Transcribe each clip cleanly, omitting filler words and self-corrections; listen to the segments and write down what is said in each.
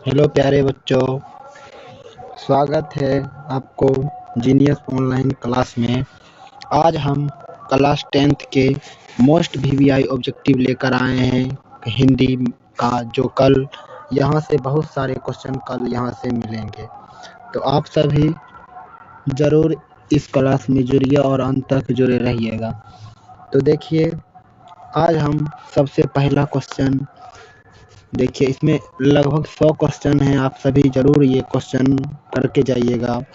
Hello प्यारे बच्चों, स्वागत है आपको जीनियस ऑनलाइन क्लास में। आज हम क्लास 10th के मोस्ट वीवीआई ऑब्जेक्टिव लेकर आए हैं हिंदी का, जो कल यहाँ से बहुत सारे क्वेश्चन कल यहाँ से मिलेंगे। तो आप सभी ज़रूर इस क्लास में जुड़िए और अंत तक जुड़े रहिएगा। तो देखिए, आज हम सबसे पहला क्वेश्चन देखिए, इसमें लगभग 100 क्वेश्चन हैं। आप सभी जरूर ये क्वेश्चन करके जाइएगा।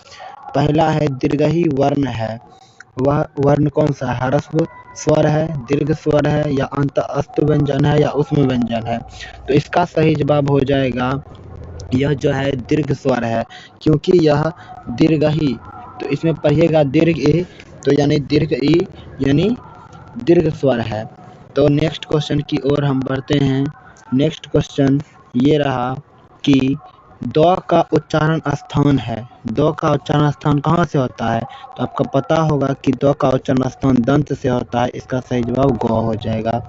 पहला है, दीर्घई वर्ण है, वह वर्ण कौन सा है? ह्रस्व स्वर है, दीर्घ स्वर है, या अंतःस्थ व्यंजन है, या ऊष्म व्यंजन है? तो इसका सही जवाब हो जाएगा, यह जो है दीर्घ स्वर है, क्योंकि यह दीर्घई। तो इसमें पढ़िएगा दीर्घ ई, तो यानी दीर्घ ई यानी दीर्घ स्वर है। तो नेक्स्ट क्वेश्चन की ओर हम बढ़ते हैं। नेक्स्ट क्वेश्चन ये रहा कि द का उच्चारण स्थान है। द का उच्चारण स्थान कहाँ से होता है? तो आपको पता होगा कि द का उच्चारण स्थान दंत से होता है। इसका सही जवाब ग हो जाएगा।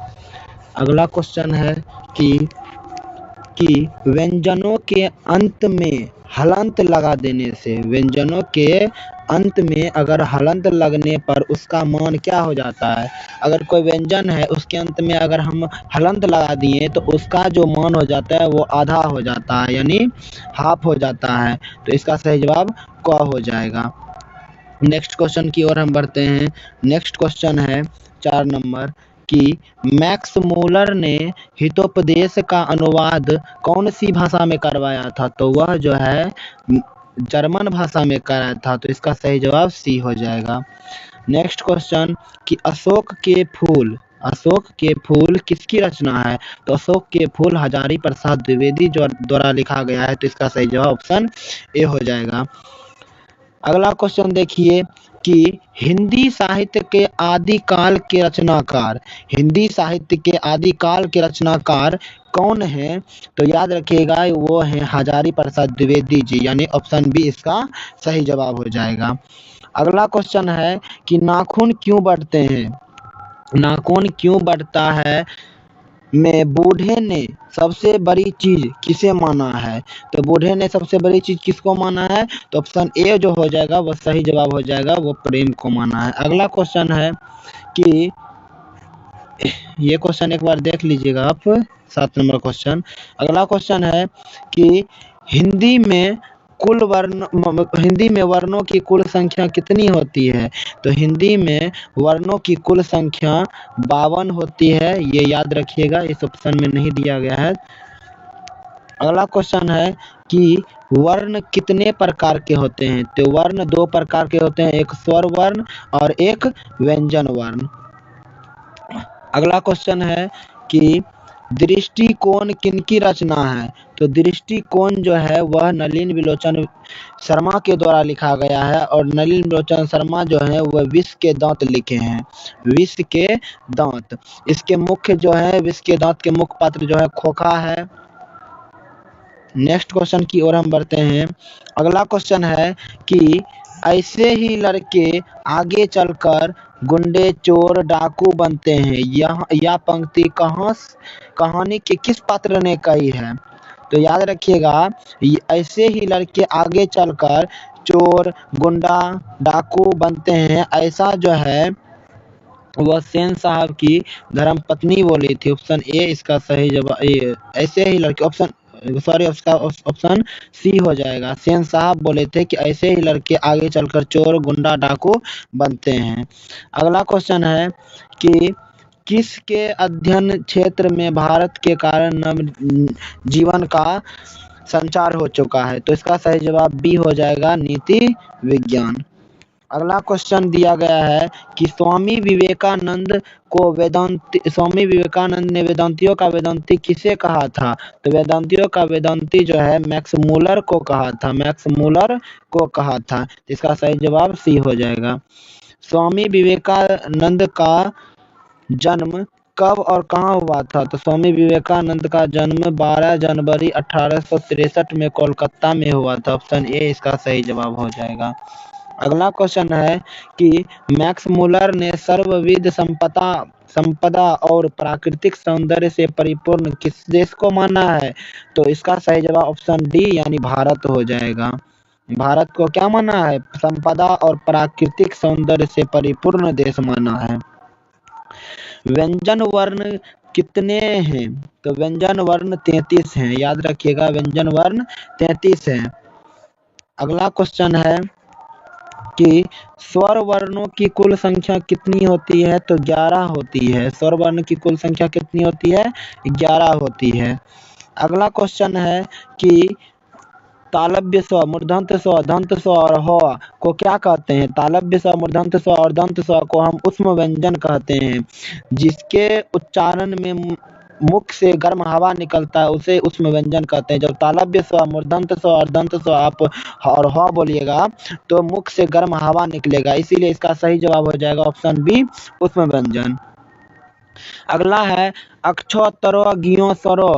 अगला क्वेश्चन है कि व्यंजनों के अंत में हलंत लगा देने से, व्यंजनों के अंत में अगर हलंत लगने पर उसका मान क्या हो जाता है? अगर कोई व्यंजन है, उसके अंत में अगर हम हलंत लगा दिए तो उसका जो मान हो जाता है वो आधा हो जाता है, यानी हाफ हो जाता है। तो इसका सही जवाब क हो जाएगा। नेक्स्ट क्वेश्चन की ओर हम बढ़ते हैं। नेक्स्ट क्वेश्चन है 4 नंबर कि मैक्स मूलर ने हितोपदेश का अनुवाद कौन सी भाषा में करवाया था? तो वह जो है जर्मन भाषा में कराया था। तो इसका सही जवाब सी हो जाएगा। नेक्स्ट क्वेश्चन कि अशोक के फूल किसकी रचना है? तो अशोक के फूल हजारी प्रसाद द्विवेदी द्वारा लिखा गया है। तो इसका सही जवाब ऑप्शन ए हो जाएगा। अगला क्वेश्चन देखिए कि हिंदी साहित्य के आदिकाल के रचनाकार कौन है? तो याद रखिएगा, वो है हजारी प्रसाद द्विवेदी जी, यानी ऑप्शन बी इसका सही जवाब हो जाएगा। अगला क्वेश्चन है कि नाखून क्यों बढ़ता है में बूढ़े ने सबसे बड़ी चीज किसे माना है? तो बूढ़े ने सबसे बड़ी चीज किसको माना है? तो ऑप्शन ए जो हो जाएगा वो सही जवाब हो जाएगा, वो प्रेम को माना है। अगला क्वेश्चन है कि ये क्वेश्चन एक बार देख लीजिएगा आप, 7 नंबर क्वेश्चन। अगला क्वेश्चन है कि हिंदी में वर्णों की कुल संख्या कितनी होती है? तो हिंदी में वर्णों की कुल संख्या 52 होती है। ये याद रखिएगा, इस ऑप्शन में नहीं दिया गया है। अगला क्वेश्चन है कि वर्ण कितने प्रकार के होते हैं? तो वर्ण 2 प्रकार के होते हैं, एक स्वर वर्ण और एक व्यंजन वर्ण। अगला क्वेश्चन है कि दृष्टिकोण किनकी रचना है? तो दृष्टिकोण जो है वह नलिन विलोचन शर्मा के द्वारा लिखा गया है, और नलिन विलोचन शर्मा जो है वह विष के दांत लिखे हैं, विष के दांत। इसके मुख्य जो है, विष के दांत के मुख्य पात्र जो है खोखा है। नेक्स्ट क्वेश्चन की ओर हम बढ़ते हैं। अगला क्वेश्चन है कि ऐसे ही लड़के आगे चलकर गुंडे, चोर, डाकू बनते हैं। यह पंक्ति कहानी के किस पात्र ने कही है? तो याद रखिएगा, ऐसे ही लड़के आगे चलकर चोर, गुंडा, डाकू बनते हैं, ऐसा जो है वह सेन साहब की धर्मपत्नी बोली थी। ऑप्शन ए इसका सही जवाब, ऐसे ही लड़के ऑप्शन सी हो जाएगा। सेन साहब बोले थे कि ऐसे ही लड़के आगे चलकर चोर, गुंडा, डाकू बनते हैं। अगला क्वेश्चन है कि किसके अध्ययन क्षेत्र में भारत के कारण नव जीवन का संचार हो चुका है? तो इसका सही जवाब बी हो जाएगा, नीति विज्ञान। अगला क्वेश्चन दिया गया है कि स्वामी विवेकानंद ने वेदांतियों का वेदांती किसे कहा था? तो वेदांतियों का वेदांती जो है मैक्स मूलर को कहा था। इसका सही जवाब सी हो जाएगा। स्वामी विवेकानंद का जन्म कब और कहाँ हुआ था? तो स्वामी विवेकानंद का जन्म 12 जनवरी 1863 में कोलकाता में हुआ था। ऑप्शन ए इसका सही जवाब हो जाएगा। अगला क्वेश्चन है कि मैक्स मुलर ने सर्वविध संपदा और प्राकृतिक सौंदर्य से परिपूर्ण किस देश को माना है? तो इसका सही जवाब ऑप्शन डी यानी भारत हो जाएगा। भारत को क्या माना है? संपदा और प्राकृतिक सौंदर्य से परिपूर्ण देश माना है। व्यंजन वर्ण कितने हैं? तो व्यंजन वर्ण 33 हैं, याद रखिएगा व्यंजन वर्ण 33 हैं। अगला क्वेश्चन है कि स्वर वर्णों की कुल संख्या कितनी होती है? तो 11 होती है। स्वर वर्ण की कुल संख्या कितनी होती है? 11 होती है। अगला क्वेश्चन है कि तालव्य स्वर, मूर्धन्य स्वर, दंत स्वर और ह को क्या कहते हैं? तालव्य स्वर, मूर्धन्य स्वर और दंत स्वर को हम ऊष्म व्यंजन कहते हैं। जिसके उच्चारण में मुख से गर्म हवा निकलता है उसे ऊष्म व्यंजन कहते हैं। जब तालव्य स्वर, मूर्धन्य स्वर और दंत स्वर आप और ह बोलिएगा तो मुख से गर्म हवा निकलेगा, इसीलिए इसका सही जवाब हो जाएगा ऑप्शन बी ऊष्म व्यंजन। अगला है अक्षोत्तरो ज्ञो स्वरो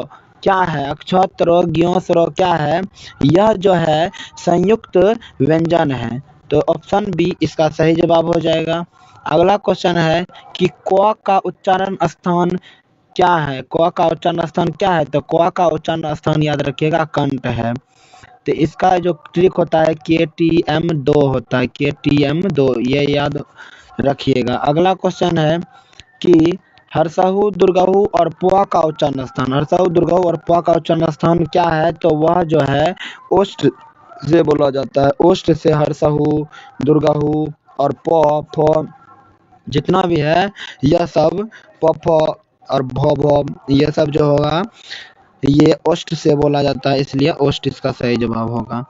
क्या है? अक्षोत्तरो ज्ञो स्वरो क्या है? यह जो है संयुक्त व्यंजन है, तो ऑप्शन बी इसका सही जवाब हो जाएगा। अगला क्वेश्चन है कि क का उच्चारण स्थान क्या है? क का उच्चारण स्थान क्या है? तो क का उच्चारण स्थान याद रखिएगा कंठ है। तो इसका जो ट्रिक होता है KTM2 होता है, KTM2 ये याद रखिएगा। अगला क्वेश्चन है कि हर्षहु दुर्गहु और पुआ का उच्चारण स्थान, हर्षहु दुर्गहु और पुआ का उच्चारण स्थान क्या है? तो वह जो है ओष्ठ से बोला जाता है। ओष्ठ से हर्षहु दुर्गहु और प फ जितना भी है यह सब प फ और भ भ ये सब जो होगा ये ओष्ठ से बोला जाता है, इसलिए ओष्ठ इसका सही जवाब होगा।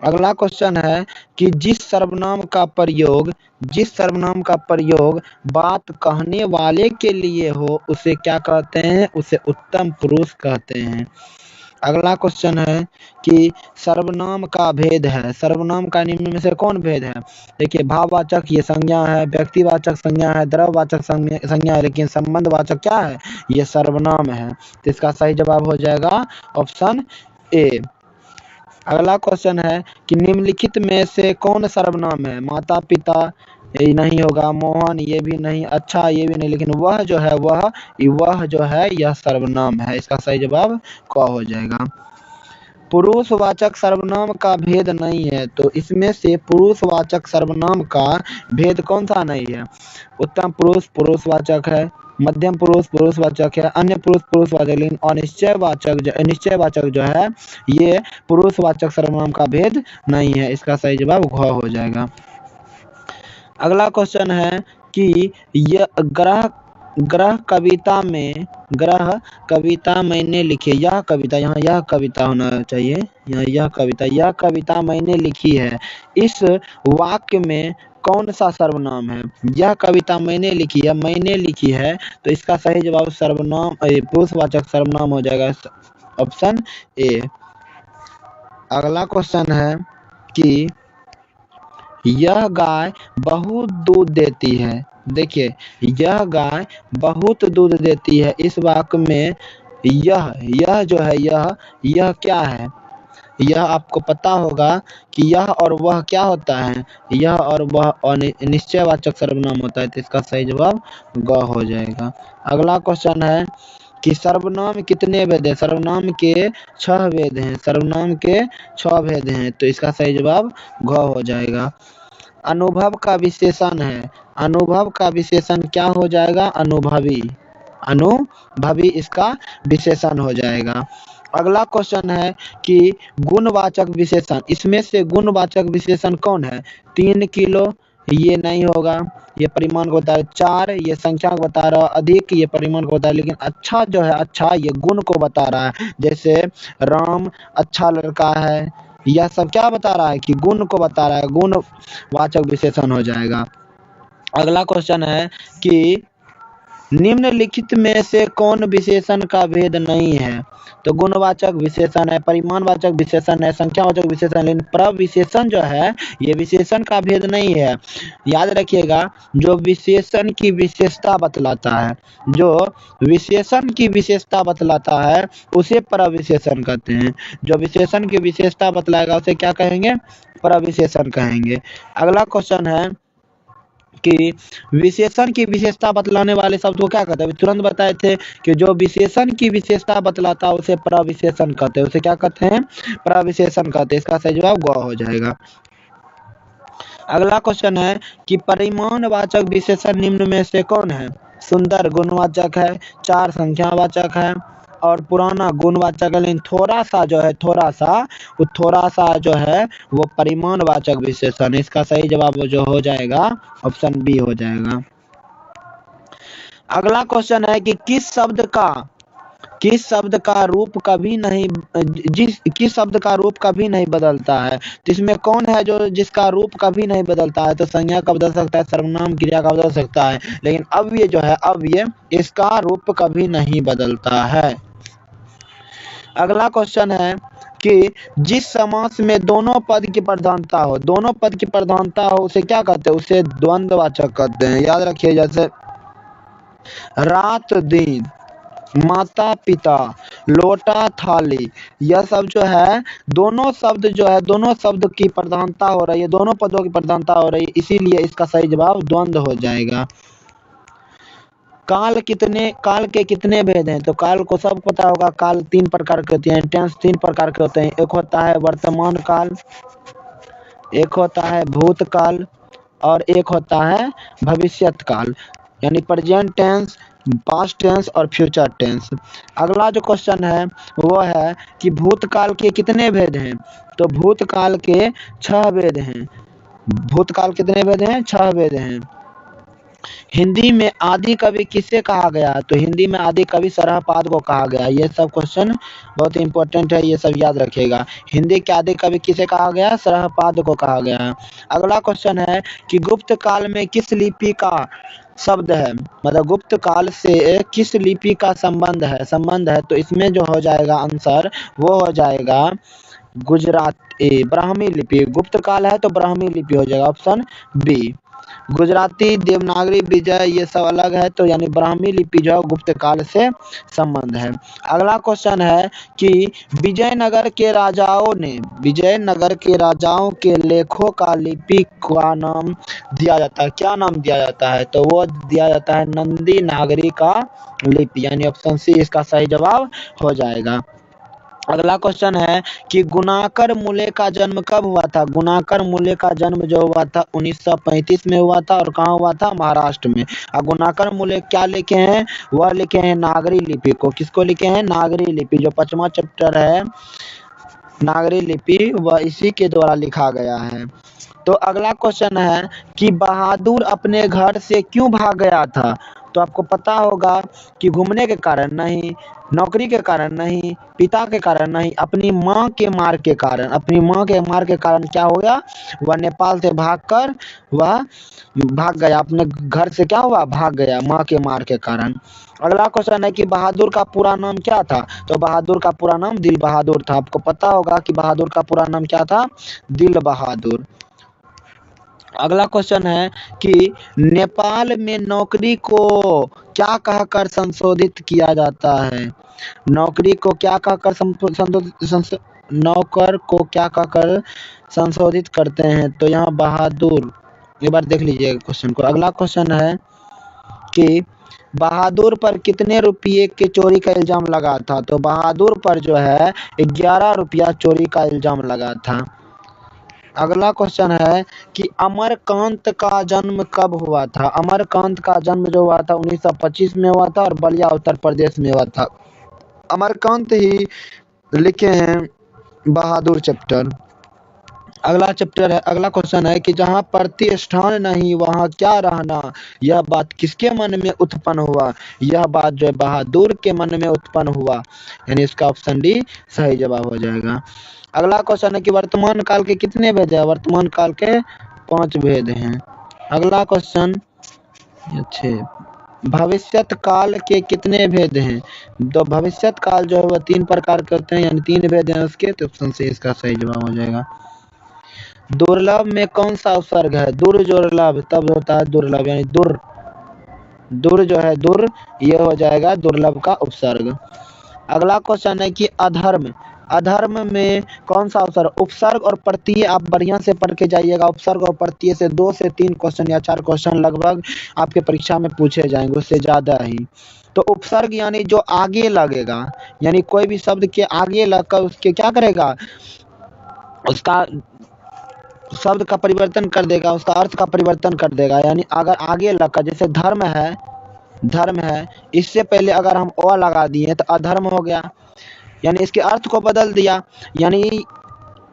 अगला क्वेश्चन है कि जिस सर्वनाम का प्रयोग बात कहने वाले के लिए हो उसे क्या कहते हैं? उसे उत्तम पुरुष कहते हैं। अगला क्वेश्चन है कि सर्वनाम का भेद है। सर्वनाम का निम्न में से कौन भेद है? देखिए भाववाचक ये संज्ञा है, व्यक्तिवाचक संज्ञा है, द्रव्यवाचक संज्ञा है, लेकिन संबंधवाचक क्या है? ये सर्वनाम है। तो इसका सही जवाब हो जाएगा ऑप्शन ए। अगला क्वेश्चन है कि निम्नलिखित में से कौन सर्वनाम है? माता पिता ये नहीं होगा, मोहन ये भी नहीं, अच्छा ये भी नहीं, लेकिन वह जो है वह जो है यह सर्वनाम है। इसका सही जवाब क हो जाएगा। पुरुषवाचक सर्वनाम का भेद नहीं है, तो इसमें से पुरुषवाचक सर्वनाम का भेद कौन सा नहीं है? उत्तम पुरुष पुरुषवाचक है, मध्यम पुरुष पुरुषवाचक है, अन्य पुरुष पुरुषवाचक, लेकिन निश्चयवाचक जो है ये पुरुषवाचक सर्वनाम का भेद नहीं है। इसका सही जवाब घ हो जाएगा। अगला क्वेश्चन है कि यह ग्रह कविता मैंने लिखी, यह कविता, यहाँ यह कविता होना चाहिए, यह कविता मैंने लिखी है, इस वाक्य में कौन सा सर्वनाम है? यह कविता मैंने लिखी है, तो इसका सही जवाब सर्वनाम पुरुषवाचक सर्वनाम हो जाएगा, ऑप्शन ए। अगला क्वेश्चन है कि यह गाय बहुत दूध देती है। देखिए यह गाय बहुत दूध देती है, इस वाक्य में यह जो है यह क्या है? यह आपको पता होगा कि यह और वह क्या होता है? यह और वह निश्चयवाचक सर्वनाम होता है, तो इसका सही जवाब ग हो जाएगा। अगला क्वेश्चन है कि सर्वनाम कितने भेद हैं? सर्वनाम के 6 भेद हैं, सर्वनाम के 6 भेद हैं, तो इसका सही जवाब घ हो जाएगा। अनुभव का विशेषण है, अनुभव का विशेषण क्या हो जाएगा? अनुभवी इसका विशेषण हो जाएगा। अगला क्वेश्चन है कि गुणवाचक विशेषण, इसमें से गुणवाचक विशेषण कौन है? 3 किलो ये नहीं होगा, ये परिमाण को बता रहा है, 4 ये संख्या को बता रहा है, अधिक ये परिमाण को बता रहा है, लेकिन अच्छा जो है अच्छा ये गुण को बता रहा है, जैसे राम अच्छा लड़का है, यह सब क्या बता रहा है? कि गुण को बता रहा है, गुणवाचक विशेषण हो जाएगा। अगला क्वेश्चन है कि निम्नलिखित में से कौन विशेषण का भेद नहीं है? तो गुणवाचक विशेषण है, परिमाणवाचक विशेषण है, संख्यावाचक विशेषण है, लेकिन प्रविशेषण जो है ये विशेषण का भेद नहीं है। याद रखिएगा, जो विशेषण की विशेषता बतलाता है, जो विशेषण की विशेषता बतलाता है उसे प्रविशेषण कहते हैं। जो विशेषण की विशेषता बतलाएगा उसे क्या कहेंगे? प्रविशेषण कहेंगे। अगला क्वेश्चन है कि विशेषण की विशेषता बतलाने वाले शब्द को क्या कहते हैं? तुरंत बताए थे कि जो विशेषण की विशेषता बतलाता है उसे प्रविशेषण कहते हैं। उसे क्या कहते हैं? प्रविशेषण कहते हैं। इसका सही जवाब ग हो जाएगा। अगला क्वेश्चन है कि परिमाणवाचक विशेषण निम्न में से कौन है? सुंदर गुणवाचक है, चार संख्यावाचक है और पुराना गुणवाचक है, लेकिन थोड़ा सा जो है वो थोड़ा सा जो है वो परिमाणवाचक विशेषण। इसका सही जवाब जो हो जाएगा ऑप्शन बी हो जाएगा। अगला क्वेश्चन है कि किस शब्द का रूप कभी नहीं किस शब्द का रूप कभी नहीं बदलता है? तो इसमें कौन है जो जिसका रूप कभी नहीं बदलता है? तो संज्ञा का बदल सकता है, सर्वनाम क्रिया का बदल सकता है, लेकिन अब ये इसका रूप कभी नहीं बदलता है। अगला क्वेश्चन है कि जिस समास में दोनों पद की प्रधानता हो उसे क्या कहते हैं? उसे द्वंद्ववाचक कहते हैं। याद रखिए, जैसे रात दिन, माता पिता, लोटा थाली, यह सब जो है दोनों शब्द की प्रधानता हो रही है, दोनों पदों की प्रधानता हो रही है, इसीलिए इसका सही जवाब द्वंद्व हो जाएगा। काल के कितने भेद हैं? तो काल को सब पता होगा। काल तीन प्रकार के होते हैं, टेंस तीन प्रकार के होते हैं। एक होता है वर्तमान काल, एक होता है भूतकाल और एक होता है भविष्यत काल, यानी प्रेजेंट टेंस, पास्ट टेंस और फ्यूचर टेंस। अगला जो क्वेश्चन है वो है कि भूतकाल के कितने भेद हैं? तो भूतकाल के 6 भेद हैं। भूतकाल कितने भेद हैं? 6 भेद हैं। हिंदी में आदि कवि किसे कहा गया? तो हिंदी में आदि कवि सरहपाद को कहा गया। ये सब क्वेश्चन बहुत इंपॉर्टेंट है, ये सब याद रखिएगा। हिंदी के आदि कवि किसे कहा गया? सरहपाद को कहा गया। अगला क्वेश्चन है कि गुप्त काल में किस लिपि का शब्द है, मतलब गुप्त काल से किस लिपि का संबंध है? तो इसमें जो हो जाएगा आंसर वो हो जाएगा ब्राह्मी लिपि। गुप्त काल है तो ब्राह्मी लिपि हो जाएगा, ऑप्शन बी। गुजराती, देवनागरी, विजय ये सब अलग है, तो यानी ब्राह्मी लिपि जो है गुप्त काल से संबंध है। अगला क्वेश्चन है कि विजयनगर के राजाओं के लेखों का लिपि का नाम दिया जाता है। क्या नाम दिया जाता है? तो वो दिया जाता है नंदी नागरी का लिपि, यानी ऑप्शन सी इसका सही जवाब हो जाएगा। अगला क्वेश्चन है कि गुणाकर मूल्य का जन्म कब हुआ था? गुणाकर मूल्य का जन्म जो हुआ था 1935 में हुआ था, और कहाँ हुआ था? महाराष्ट्र में। और गुणाकर मूल्य क्या लिखे हैं? वह लिखे हैं नागरी लिपि को। किसको लिखे हैं? नागरी लिपि। जो 5वां चैप्टर है नागरी लिपि वह इसी के द्वारा लिखा गया है। तो अगला क्वेश्चन है कि बहादुर अपने घर से क्यों भाग गया था? तो आपको पता होगा कि घूमने के कारण नहीं, नौकरी के कारण नहीं, पिता के कारण नहीं, अपनी माँ के मार के कारण क्या हो गया? वह नेपाल से भागकर वह भाग गया, अपने घर से क्या हुआ? भाग गया, माँ के मार के कारण। अगला क्वेश्चन है कि बहादुर का पूरा नाम क्या था? तो बहादुर का पूरा नाम दिल बहादुर था। आपको पता होगा कि बहादुर का पूरा नाम क्या था? दिल बहादुर। अगला क्वेश्चन है कि नेपाल में नौकरी को क्या कहकर संशोधित किया जाता है? नौकरी को क्या कहकर नौकर को क्या कहकर संशोधित करते हैं? तो यहाँ बहादुर, एक बार देख लीजिए क्वेश्चन को। अगला क्वेश्चन है कि बहादुर पर कितने रुपये के चोरी का इल्जाम लगा था? तो बहादुर पर जो है 11 रुपया चोरी का इल्जाम लगा था। अगला क्वेश्चन है कि अमरकांत का जन्म कब हुआ था? अमरकांत का जन्म जो हुआ था 1925 में हुआ था और बलिया उत्तर प्रदेश में हुआ था। अमरकांत ही लिखे हैं बहादुर चैप्टर। अगला क्वेश्चन है कि जहाँ प्रतिष्ठान नहीं वहाँ क्या रहना, यह बात किसके मन में उत्पन्न हुआ? यह बात जो है बहादुर के मन में उत्पन्न हुआ, यानी इसका ऑप्शन डी सही जवाब हो जाएगा। अगला क्वेश्चन है कि वर्तमान काल के कितने भेद है? वर्तमान काल के 5 भेद हैं। अगला क्वेश्चन भविष्यत काल के कितने भेद हैं? तो भविष्यत काल जो है वह 3 प्रकार के होते हैं, यानी 3 भेद हैं उसके, तो ऑप्शन सी इसका सही जवाब हो जाएगा। दुर्लभ में कौन सा उपसर्ग है? दुर्लभ तब होता है दुर्लभ, यानी दुर जो है दुर, ये हो जाएगा दुर्लभ का उपसर्ग। अगला क्वेश्चन है कि अधर्म, अधर्म में कौन सा उपसर्ग? उपसर्ग और प्रत्यय आप बढ़िया से पढ़ के जाइएगा। उपसर्ग और प्रत्यय से 2 से 3 क्वेश्चन या 4 क्वेश्चन लगभग आपके परीक्षा में पूछे जाएंगे, उससे ज्यादा ही। तो उपसर्ग यानी जो आगे लगेगा, यानी कोई भी शब्द के आगे लगकर उसके क्या करेगा, उसका शब्द का परिवर्तन कर देगा, उसका अर्थ का परिवर्तन कर देगा। यानी अगर आगे लगकर, जैसे धर्म है, इससे पहले अगर हम अ लगा दिए तो अधर्म हो गया, यानी इसके अर्थ को बदल दिया। यानी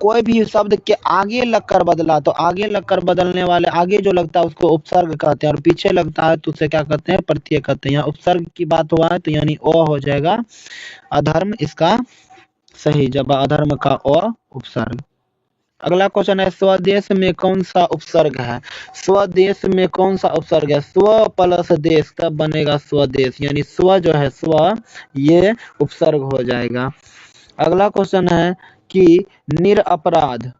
कोई भी शब्द के आगे लगकर बदला तो आगे लगकर बदलने वाले, आगे जो लगता है उसको उपसर्ग कहते हैं, और पीछे लगता है तो उसे क्या कहते हैं? प्रत्यय कहते हैं। यहाँ उपसर्ग की बात हुआ है तो यानी अ हो जाएगा अधर्म इसका सही जवाब, अधर्म का अ उपसर्ग। अगला क्वेश्चन है स्वदेश में कौन सा उपसर्ग है? स्वदेश में कौन सा उपसर्ग है? स्व प्लस देश तब बनेगा स्वदेश, यानी स्व जो है स्व, ये उपसर्ग हो जाएगा। अगला क्वेश्चन है कि निरपराध,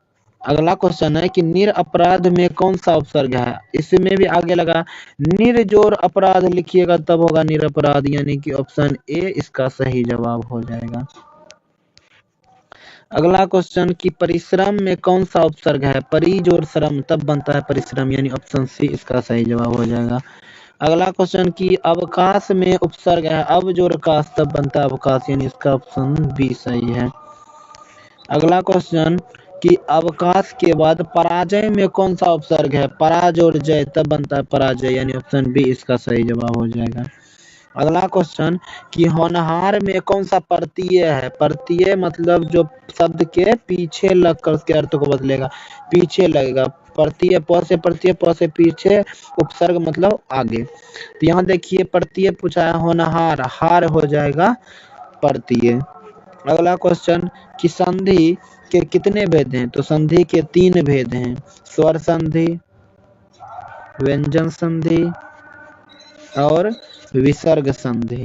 अगला क्वेश्चन है कि निरपराध में कौन सा उपसर्ग है? इसमें भी आगे लगा निर्जोर अपराध लिखिएगा तब होगा निरपराध, यानी कि ऑप्शन ए इसका सही जवाब हो जाएगा। अगला क्वेश्चन कि परिश्रम में कौन सा उपसर्ग है? परि जोर श्रम तब बनता है परिश्रम, यानी ऑप्शन सी इसका सही जवाब हो जाएगा। अगला क्वेश्चन कि अवकाश में उपसर्ग है, अब जोर काश तब बनता है अवकाश, यानी इसका ऑप्शन बी सही है। अगला क्वेश्चन कि अवकाश के बाद पराजय में कौन सा उपसर्ग है? परा जोर जय तब बनता है पराजय, यानी ऑप्शन बी इसका सही जवाब हो जाएगा। अगला क्वेश्चन कि होनहार में कौन सा प्रत्यय है? प्रत्यय मतलब जो शब्द के पीछे लगकर उसके अर्थ को बदलेगा, पीछे लगेगा। प्रत्यय प से प्रत्यय, प से पीछे, उपसर्ग मतलब आगे। तो यहाँ देखिए प्रत्यय पूछा है होनहार, हार हो जाएगा प्रत्यय। अगला क्वेश्चन कि संधि के कितने भेद हैं? तो संधि के 3 भेद हैं, स्वर संधि, व्यंजन संधि और विसर्ग संधि,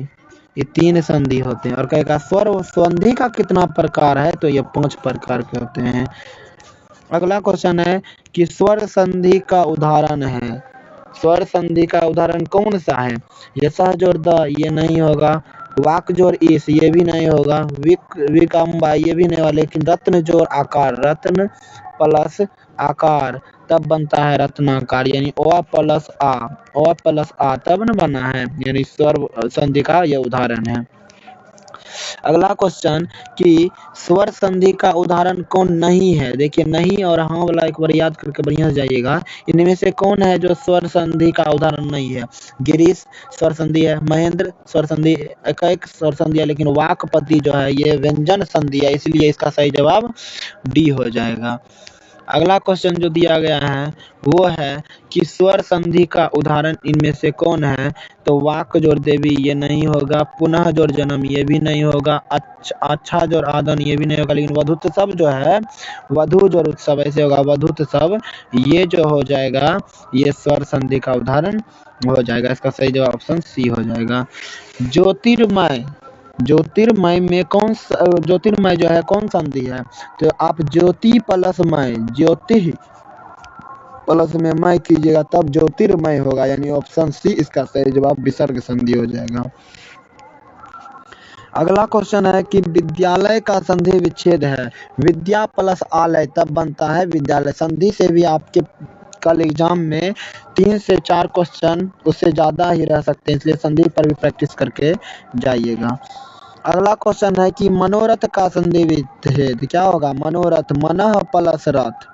ये 3 संधि होते हैं। और कहेगा स्वर संधि का कितना प्रकार है? तो ये 5 प्रकार के होते हैं। अगला क्वेश्चन है कि स्वर संधि का उदाहरण है, स्वर संधि का उदाहरण कौन सा है? ये सहजोर द, ये नहीं होगा। वाक जोर इस, ये भी नहीं होगा। विकम्बा, ये भी नहीं होगा। लेकिन रत्न जोर आकार, रत्न प्लस आकार तब बनता है रत्नाकार, यानी ओ प्लस आ तब न बना है, यानी स्वर संधि का यह उदाहरण है। अगला क्वेश्चन कि स्वर संधि का उदाहरण कौन नहीं है? देखिए नहीं और हाँ वाला एक बार याद करके बढ़िया से जाइएगा। इनमें से कौन है जो स्वर संधि का उदाहरण नहीं है? गिरीश स्वर संधि है, महेंद्र स्वर संधि, एक स्वर संधि है, लेकिन वाकपति जो है ये व्यंजन संधि है, इसलिए इसका सही जवाब डी हो जाएगा। अगला क्वेश्चन जो दिया गया है वो है कि स्वर संधि का उदाहरण इनमें से कौन है? तो वाक जोर देवी, ये नहीं होगा। पुनः जोर जन्म, ये भी नहीं होगा। अच्छा जोर आदन, ये भी नहीं होगा। लेकिन वधुत्सव जो है, वधु जोर उत्सव ऐसे होगा, वधुत्सव, ये जो हो जाएगा ये स्वर संधि का उदाहरण हो जाएगा। इसका सही जवाब ऑप्शन सी हो जाएगा। ज्योतिर्मय, ज्योतिर्मय में कौन सा, ज्योतिर्मय जो है कौन संधि है? तो आप ज्योति प्लस मय, ज्योति प्लस में मय कीजिएगा तब ज्योतिर्मय होगा, यानी ऑप्शन सी इसका सही जवाब विसर्ग संधि हो जाएगा। अगला क्वेश्चन है कि विद्यालय का संधि विच्छेद है, विद्या प्लस आलय तब बनता है विद्यालय। संधि से भी आपके कल एग्जाम में 3 से 4 क्वेश्चन उससे ज्यादा ही रह सकते हैं, इसलिए संधि पर भी प्रैक्टिस करके जाइएगा। अगला क्वेश्चन है कि मनोरथ का संधि विच्छेद क्या होगा? मनोरथ, मनः प्लस रथ,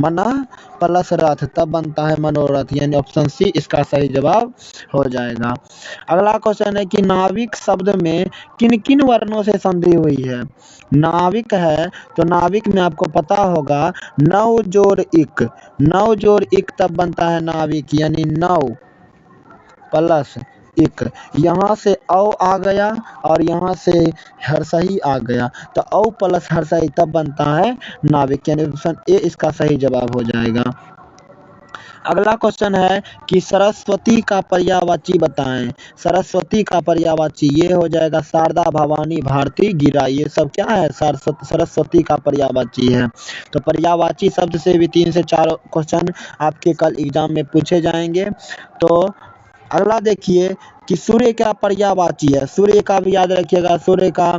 मनः प्लस रथ तब बनता है मनोरथ, यानी ऑप्शन सी इसका सही जवाब हो जाएगा। अगला क्वेश्चन है कि नाविक शब्द में किन किन वर्णों से संधि हुई है? नाविक है तो नाविक में आपको पता होगा नौ जोर इक, नौ जोर इक तब बनता है नाविक, यानी नौ प्लस एक, यहाँ से औ आ गया और यहाँ से हर्षही आ गया, तो औ प्लस हर्षही तब बनता है नाविक, यानी ऑप्शन ए इसका सही जवाब हो जाएगा। अगला क्वेश्चन है कि सरस्वती का पर्यायवाची बताएं। सरस्वती का पर्यायवाची ये हो जाएगा शारदा, भवानी, भारती, गिरा। ये सब क्या है? सरस्वती का पर्यायवाची है। तो पर्यायवाची शब्द से भी 3 से 4 क्वेश्चन आपके कल एग्जाम में पूछे जाएंगे। तो अगला देखिए कि सूर्य का पर्यायवाची है। सूर्य का भी याद रखिएगा, सूर्य का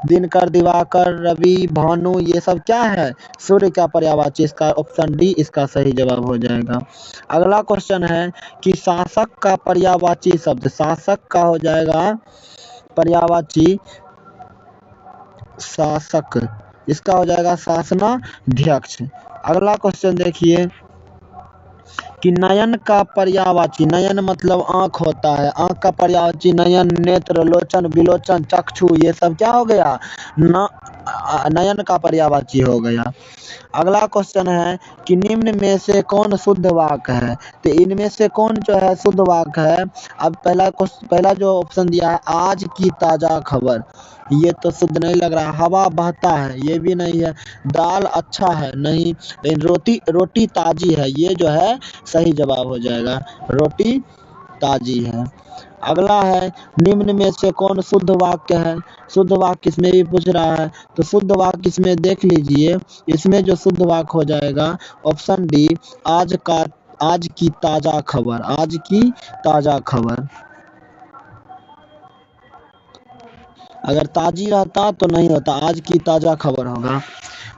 दिनकर, दिवाकर, रवि, भानु, ये सब क्या है? सूर्य का पर्यायवाची। इसका ऑप्शन डी इसका सही जवाब हो जाएगा। अगला क्वेश्चन है कि शासक का पर्यायवाची शब्द। शासक का हो जाएगा पर्यायवाची शासक, इसका हो जाएगा शासनाध्यक्ष। अगला क्वेश्चन देखिए कि नयन का पर्यायवाची। नयन मतलब आंख होता है। आंख का पर्यायवाची नयन, नेत्र, लोचन, विलोचन, चक्षु, ये सब क्या हो गया? नयन का पर्यायवाची हो गया। अगला क्वेश्चन है कि निम्न में से कौन शुद्ध वाक्य है? तो इनमें से कौन जो है शुद्ध वाक्य है? अब पहला जो ऑप्शन दिया है आज की ताजा खबर, ये तो शुद्ध नहीं लग रहा। हवा बहता है, ये भी नहीं है। दाल अच्छा है, नहीं। रोटी ताजी है, ये जो है सही जवाब हो जाएगा, रोटी ताजी है। अगला है निम्न में से कौन शुद्ध वाक्य है? शुद्ध वाक्य इसमें भी पूछ रहा है। तो शुद्ध वाक्य इसमें देख लीजिए, इसमें जो शुद्ध वाक्य हो जाएगा ऑप्शन डी आज की ताजा खबर। आज की ताजा खबर। अगर ताजी रहता तो नहीं होता, आज की ताजा खबर होगा।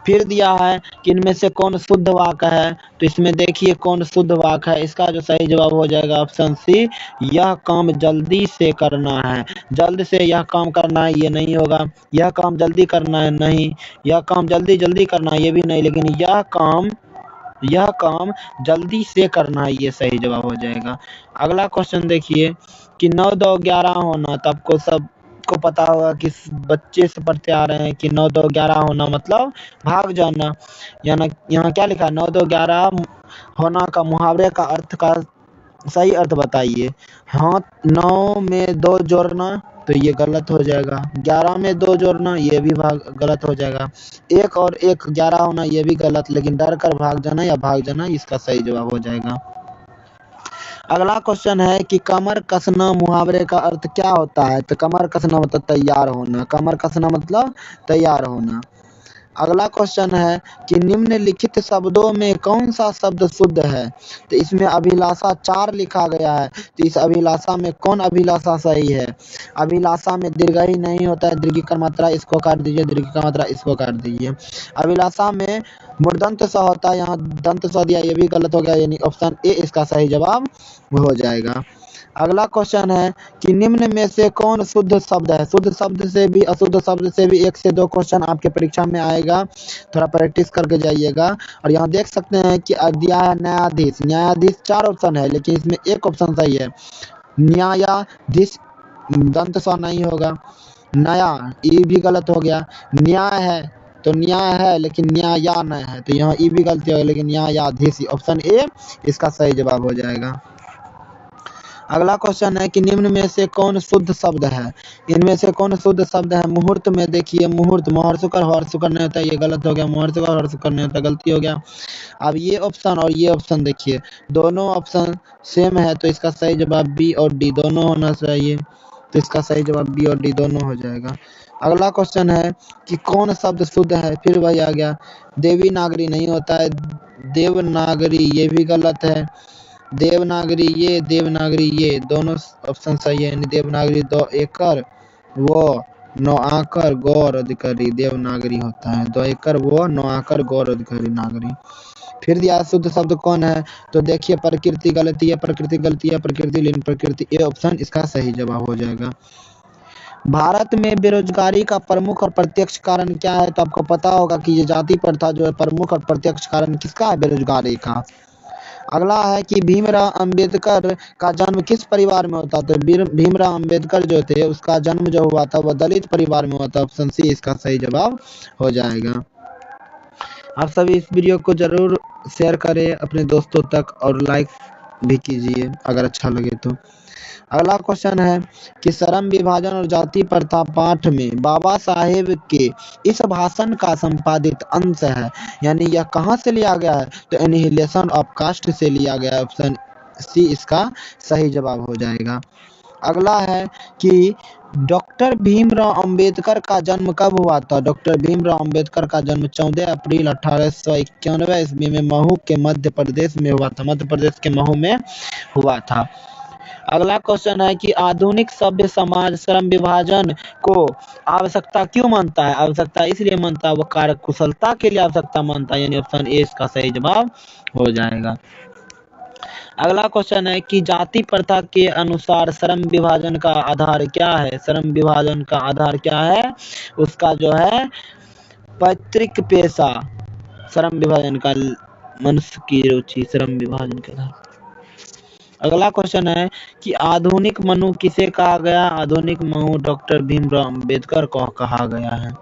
फिर दिया है कि इनमें से कौन शुद्ध वाक्य है? तो इसमें देखिए कौन शुद्ध वाक्य है। इसका जो सही जवाब हो जाएगा ऑप्शन सी, यह काम जल्दी से करना है। जल्द से यह काम करना है, ये नहीं होगा। यह काम जल्दी करना है, नहीं। यह काम जल्दी जल्दी करना है, ये भी नहीं। लेकिन यह काम जल्दी से करना है, ये सही जवाब हो जाएगा। अगला क्वेश्चन देखिए कि 9 2 11 होना। तो आपको सब को पता होगा कि बच्चे से पढ़ते आ रहे हैं कि 9 2 11 होना मतलब भाग जाना। यहाँ क्या लिखा है? 9 2 11 होना का मुहावरे का अर्थ का सही अर्थ बताइए। हाँ, 9 में 2 जोड़ना, तो ये गलत हो जाएगा। 11 में 2 जोड़ना, ये भी गलत हो जाएगा। 1 और 1 11 होना, ये भी गलत। लेकिन डर कर भाग जाना या भाग जाना, इसका सही जवाब हो जाएगा। अगला क्वेश्चन है कि कमर कसना मुहावरे का अर्थ क्या होता है? तो कमर कसना मतलब तैयार होना। कमर कसना मतलब तैयार होना। अगला क्वेश्चन है कि निम्नलिखित शब्दों में कौन सा शब्द शुद्ध है? तो इसमें अभिलाषा 4 लिखा गया है। तो इस अभिलाषा में कौन अभिलाषा सही है? अभिलाषा में दीर्घई नहीं होता है, दीर्घ का मात्रा इसको काट दीजिए, दीर्घ का मात्रा इसको काट दीजिए। अभिलाषा में मूर्धन्त स होता है, यहाँ दंत स दिया, ये भी गलत हो गया। यानी ऑप्शन ए इसका सही जवाब हो जाएगा। अगला क्वेश्चन है कि निम्न में से कौन शुद्ध शब्द है? शुद्ध शब्द से भी अशुद्ध शब्द से भी 1 से 2 क्वेश्चन आपके परीक्षा में आएगा, थोड़ा प्रैक्टिस करके जाइएगा। और यहाँ देख सकते हैं कि दिया है न्यायाधीश। न्यायाधीश 4 ऑप्शन है, लेकिन इसमें एक ऑप्शन सही है। न्यायाधीश दंत स नहीं होगा। नया, ये भी गलत हो गया। न्याय है तो न्याय है, लेकिन न्याया नहीं है, तो यहाँ ये भी गलती होगा। लेकिन न्यायाधीश ऑप्शन ए इसका सही जवाब हो जाएगा। अगला क्वेश्चन है कि निम्न में से कौन शुद्ध शब्द है? इनमें से कौन शुद्ध शब्द है? मुहूर्त में देखिए, मुहूर्त मोहर हर नहीं होता, ये गलत हो गया। मोहर हर नहीं होता, गलती हो गया। अब ये ऑप्शन और ये ऑप्शन देखिए, दोनों ऑप्शन सेम है, तो इसका सही जवाब बी और डी दोनों होना चाहिए। तो इसका सही जवाब बी और डी दोनों हो जाएगा। अगला क्वेश्चन है कि कौन शब्द शुद्ध है? फिर वही आ गया, देवनागरी नहीं होता है, देवनागरी, ये भी गलत है। देवनागरी ये दोनों ऑप्शन सही है। यानी देवनागरी 2 एकड़ वो 9 आकर गौर अधिकारी देवनागरी होता है। 2 एकड़ वो 9 आकर गौर अधिकारी नागरी। फिर दिया शुद्ध शब्द कौन है? तो देखिए प्रकृति गलती है, प्रकृति गलती है, प्रकृति लीन प्रकृति, ये ऑप्शन इसका सही जवाब हो जाएगा। भारत में बेरोजगारी का प्रमुख और प्रत्यक्ष कारण क्या है? तो आपको पता होगा कि ये जाति प्रथा जो है प्रमुख और प्रत्यक्ष कारण किसका है? बेरोजगारी का। अगला है कि भीमराव अंबेडकर का जन्म किस परिवार में होता? तो भीमराव अंबेडकर जो थे उसका जन्म जो हुआ था वो दलित परिवार में हुआ था। ऑप्शन सी इसका सही जवाब हो जाएगा। आप सभी इस वीडियो को जरूर शेयर करें अपने दोस्तों तक और लाइक भी कीजिए अगर अच्छा लगे तो। अगला क्वेश्चन है कि श्रम विभाजन और जाति प्रथा पाठ में बाबा साहेब के इस भाषण का संपादित अंश है, यानी यह कहाँ से लिया गया है, तो एनिहिलेशन ऑफ कास्ट से लिया गया है। ऑप्शन सी इसका सही जवाब हो जाएगा। अगला है कि डॉक्टर भीमराव अंबेडकर का जन्म कब हुआ था। डॉक्टर भीमराव अंबेडकर का जन्म 14 अप्रैल 1891 ईस्वी में महू के मध्य प्रदेश में हुआ था। मध्य प्रदेश के महू में हुआ था। अगला क्वेश्चन है कि आधुनिक सभ्य समाज श्रम विभाजन को आवश्यकता क्यों मानता है। आवश्यकता इसलिए मानता है वो कार्य कुशलता के लिए आवश्यकता मानता है, यानी ऑप्शन ए इसका सही जवाब हो जाएगा। अगला क्वेश्चन है कि जाति प्रथा के अनुसार श्रम विभाजन का आधार क्या है। श्रम विभाजन का आधार क्या है, उसका जो है पैतृक पेशा। श्रम विभाजन का मनुष्य की रुचि श्रम विभाजन के आधार। अगला क्वेश्चन है कि आधुनिक मनु किसे कहा गया। आधुनिक मनु डॉक्टर भीमराव अंबेडकर को कहा गया है।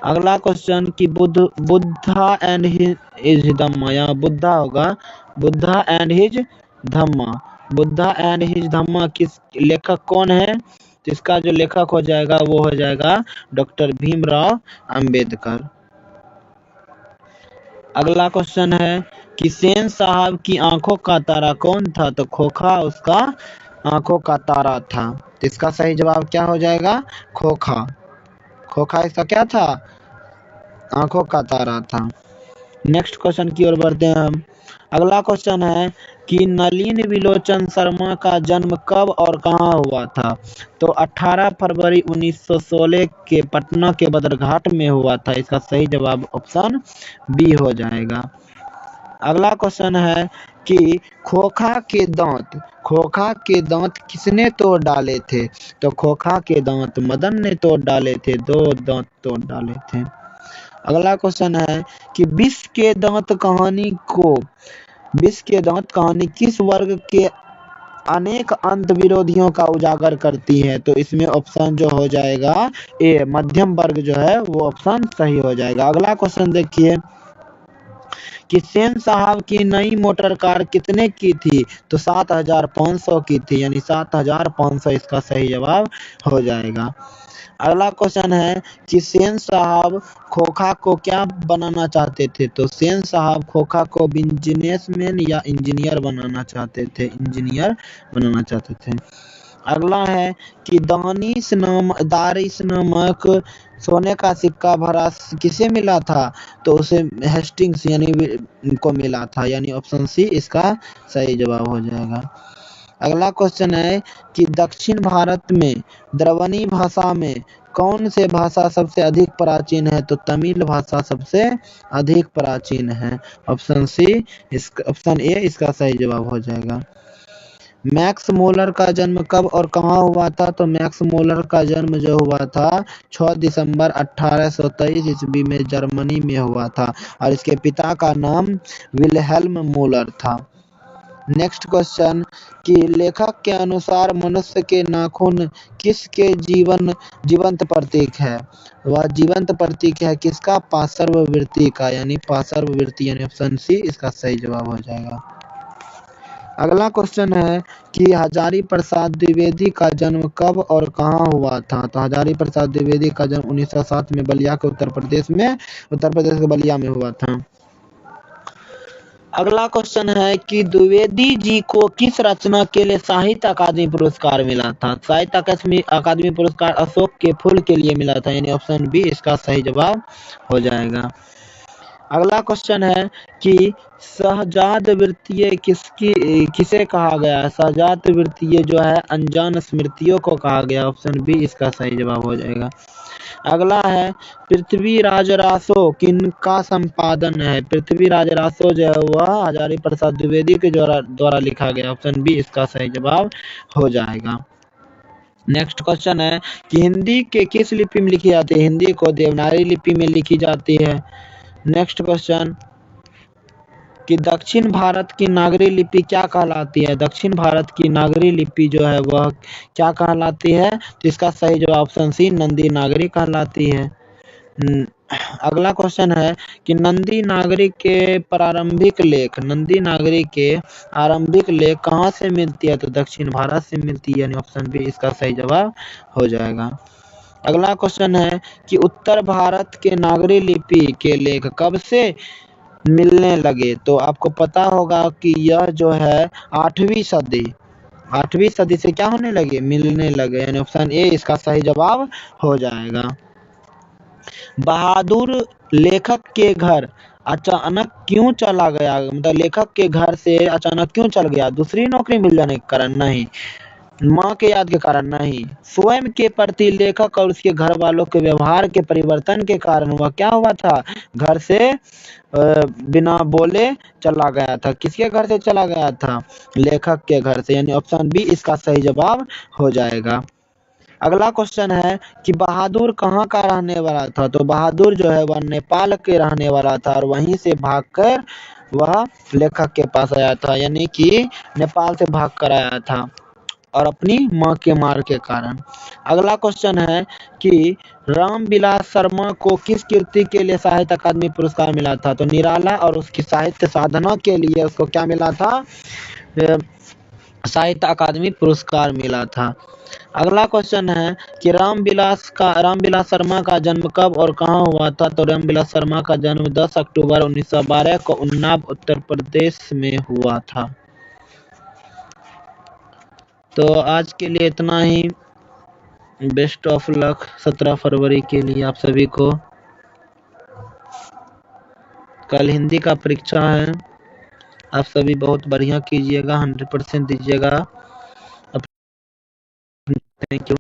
अगला क्वेश्चन कि बुद्धा एंड हिज धम्मा, यहाँ बुद्धा होगा, Buddha and his Dhamma. Buddha and his Dhamma किस लेखक कौन है, तो इसका जो लेखक हो जाएगा वो हो जाएगा डॉक्टर भीमराव अंबेडकर। अगला क्वेश्चन है कि सेन साहब की आंखों का तारा कौन था, तो खोखा उसका आंखों का तारा था। तो इसका सही जवाब क्या हो जाएगा, खोखा। खोखा इसका क्या था, आंखों का तारा था। नेक्स्ट क्वेश्चन की ओर बढ़ते हैं हम। अगला क्वेश्चन है कि नलिन विलोचन शर्मा का जन्म कब और कहाँ हुआ था, तो 18 फरवरी 1916 के पटना के बदरघाट में हुआ था। इसका सही जवाब ऑप्शन बी हो जाएगा। अगला क्वेश्चन है कि खोखा के दांत किसने तोड़ डाले थे, तो खोखा के दांत मदन ने तोड़ डाले थे, 2 दांत तोड़ डाले थे। अगला क्वेश्चन है कि विष के दांत कहानी किस वर्ग के अनेक अंत विरोधियों का उजागर करती है, तो इसमें ऑप्शन जो हो जाएगा ए, मध्यम वर्ग जो है वो ऑप्शन सही हो जाएगा। अगला क्वेश्चन देखिए कि सेन साहब की नई मोटर कार कितने की थी, तो 7500 की थी, यानी 7500 इसका सही जवाब हो जाएगा। अगला क्वेश्चन है कि सेन साहब खोखा को क्या बनाना चाहते थे, तो सेन साहब खोखा को बिजनेसमैन या इंजीनियर बनाना चाहते थे। अगला है कि दारिस नामक सोने का सिक्का भरा किसे मिला था, तो उसे हेस्टिंग्स यानी को मिला था, यानी ऑप्शन सी इसका सही जवाब हो जाएगा। अगला क्वेश्चन है कि दक्षिण भारत में द्रवणी भाषा में कौन से भाषा सबसे अधिक प्राचीन है, तो तमिल भाषा सबसे अधिक प्राचीन है। ऑप्शन ए इसका सही जवाब हो जाएगा। मैक्स मूलर का जन्म कब और कहाँ हुआ था, तो मैक्स मूलर का जन्म जो हुआ था 6 दिसंबर 1823 ईस्वी में जर्मनी में हुआ था, और इसके पिता का नाम विल्हेल्म मूलर था। नेक्स्ट क्वेश्चन कि लेखक के अनुसार मनुष्य के नाखून किसके जीवंत प्रतीक है। वह जीवंत प्रतीक है किसका, पार्श्व वृत्ति का, यानी पार्श्व वृत्ति, यानी ऑप्शन सी इसका सही जवाब हो जाएगा। अगला क्वेश्चन है कि हजारी प्रसाद द्विवेदी का जन्म कब और कहाँ हुआ था, तो हजारी प्रसाद द्विवेदी का जन्म 1907 में बलिया के उत्तर प्रदेश के बलिया में हुआ था। अगला क्वेश्चन है कि द्विवेदी जी को किस रचना के लिए साहित्य अकादमी पुरस्कार मिला था। साहित्य अकादमी पुरस्कार अशोक के फूल के लिए मिला था, यानी ऑप्शन बी इसका सही जवाब हो जाएगा। अगला क्वेश्चन है कि सहजात वृत्तीय किसे कहा गया है। सहजात वृत्तीय जो है अनजान स्मृतियों को कहा गया, ऑप्शन बी इसका सही जवाब हो जाएगा। अगला है पृथ्वीराज रासो किनका संपादन है। पृथ्वीराज रासो जो है वह हजारी प्रसाद द्विवेदी के द्वारा लिखा गया, ऑप्शन बी इसका सही जवाब हो जाएगा। नेक्स्ट क्वेश्चन है कि हिंदी के किस लिपि में लिखी जाती है। हिंदी को देवनागरी लिपि में लिखी जाती है। नेक्स्ट क्वेश्चन कि दक्षिण भारत की नागरी लिपि क्या कहलाती है। दक्षिण भारत की नागरी लिपि जो है वह क्या कहलाती है, तो इसका सही जवाब ऑप्शन सी नंदी नागरी कहलाती है। अगला क्वेश्चन है कि नंदी नागरी के प्रारंभिक लेख, नंदी नागरी के आरंभिक लेख कहाँ से मिलती है? तो दक्षिण भारत से मिलती है, यानी ऑप्शन बी इसका सही जवाब हो जाएगा। अगला क्वेश्चन है कि उत्तर भारत के नागरी लिपि के लेख कब से मिलने लगे? तो आपको पता होगा कि यह जो है 8वीं सदी से क्या होने लगे? मिलने लगे, यानी ऑप्शन ए इसका सही जवाब हो जाएगा। बहादुर लेखक के घर अचानक क्यों चला गया? मतलब लेखक के घर से अचानक क्यों चल गया? दूसरी नौकरी मिल जाने के कारण? नहीं। माँ के याद के कारण? नहीं। स्वयं के प्रति लेखक और उसके घर वालों के व्यवहार के परिवर्तन के कारण वह क्या हुआ था? घर से बिना बोले चला गया था। किसके घर से चला गया था? लेखक के घर से, यानी ऑप्शन बी इसका सही जवाब हो जाएगा। अगला क्वेश्चन है कि बहादुर कहाँ का रहने वाला था? तो बहादुर जो है वह नेपाल के रहने वाला था और वहीं से भागकर वह लेखक के पास आया था, यानी कि नेपाल से भागकर आया था और अपनी माँ के मार के कारण। अगला क्वेश्चन है कि रामविलास शर्मा को किस कृति के लिए साहित्य अकादमी पुरस्कार मिला था? तो निराला और उसकी साहित्य साधना के लिए उसको क्या मिला था? साहित्य अकादमी पुरस्कार मिला था। अगला क्वेश्चन है कि रामविलास शर्मा का जन्म कब और कहाँ हुआ था? तो रामविलास शर्मा का जन्म 10 अक्टूबर 1912 को उन्नाव उत्तर प्रदेश में हुआ था। तो आज के लिए इतना ही। बेस्ट ऑफ लक 17 फरवरी के लिए आप सभी को। कल हिंदी का परीक्षा है, आप सभी बहुत बढ़िया कीजिएगा, 100% दीजिएगा। Thank you.